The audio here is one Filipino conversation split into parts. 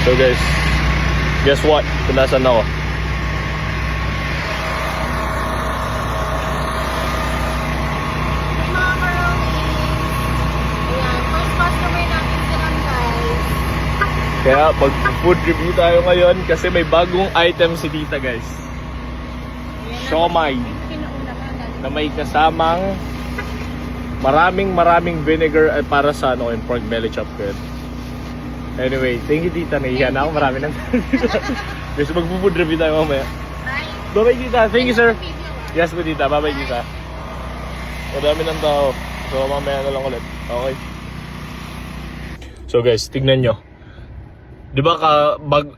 So guys, guess what? Kung nasan ako? Mga karoni. Ayan, first customer natin sila guys. Kaya mag-food review tayo ngayon kasi may bagong item si tita guys. Siomai na may kasamang maraming vinegar at para sa ano, yung pork belly chop ko yun. Anyway, thank you tita. Nahihiya na ako. Marami nang guys, mag-food review tayo mamaya. Bye-bye tita. Thank you sir. Yes po tita. Bye-bye tita. Madami ng tao. So mamaya na lang ulit. Okay. So guys, tignan nyo. Di ba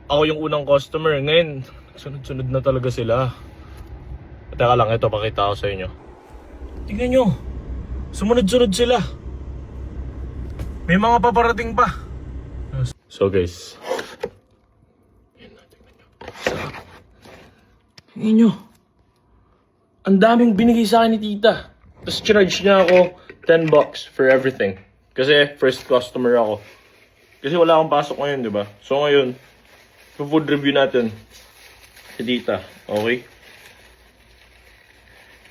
ako yung unang customer. Ngayon, sunod-sunod na talaga sila. Teka lang, ito pakita ko sa inyo. Tignan nyo. Sumunod-sunod sila. May mga paparating pa. So guys, tingnan nyo. Ang daming binigay sa akin ni tita. Tapos charge niya ako $10 for everything. Kasi first customer ako. Kasi wala akong pasok ngayon, di ba? So ngayon, food review natin si tita. Okay?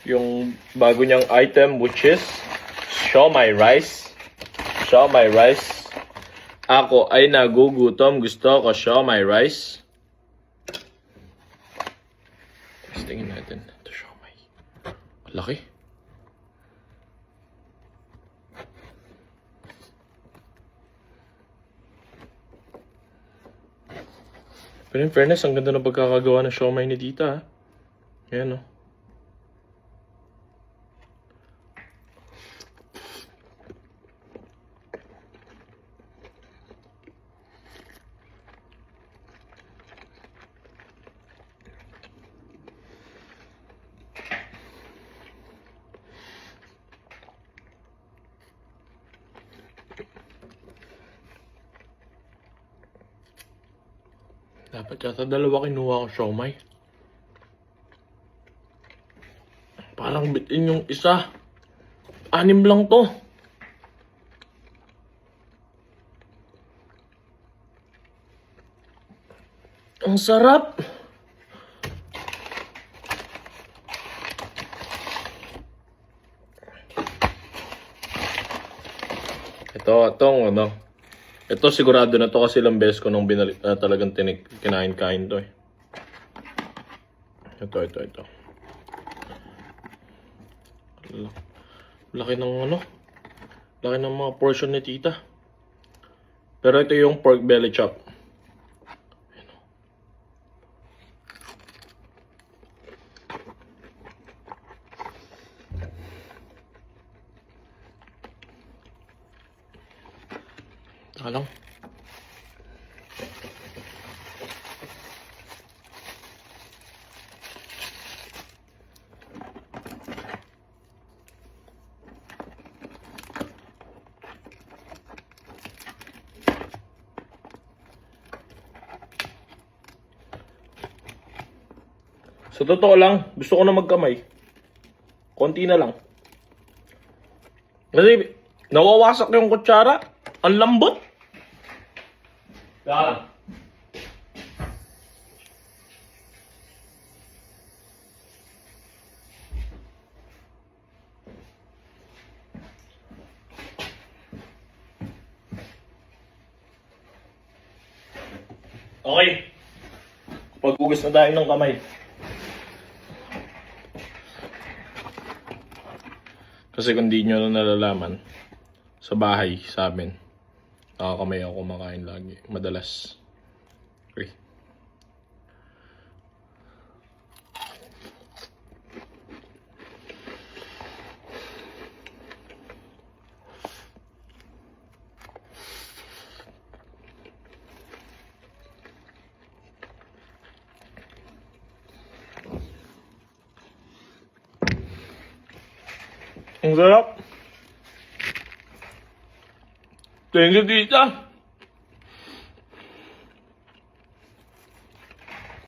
Yung bago niyang item which is siomai rice. Siomai rice. Ako ay nagugutom. Gusto ko siomai rice. Tapos tingin natin. Ito siomai. Laki. Pero in fairness, ang ganda ng pagkakagawa ng siomai ni tita. Ayan o. Dapat yata dalawa kinuha ko siomai. Parang bitin yung isa. 6 lang to. Ang sarap. Itong ano. Ito sigurado na to kasi ilang beses ko nung binalik na talagang kinain-kain to eh. Ito. Laki ng ano. Laki ng mga portion ni tita. Pero ito yung pork belly chop. Taka lang. Sa totoo lang, gusto ko na magkamay. Konti na lang. Kasi nawawasak yung kutsara. Ang lambot. Yan. Okay. Paghugas na tayo ng kamay. Kasi kung di nyo na nalalaman, sa bahay, sa amin, nakakamay ako kumakain lagi. Madalas. Okay. Ang sarap. Thank you, tita.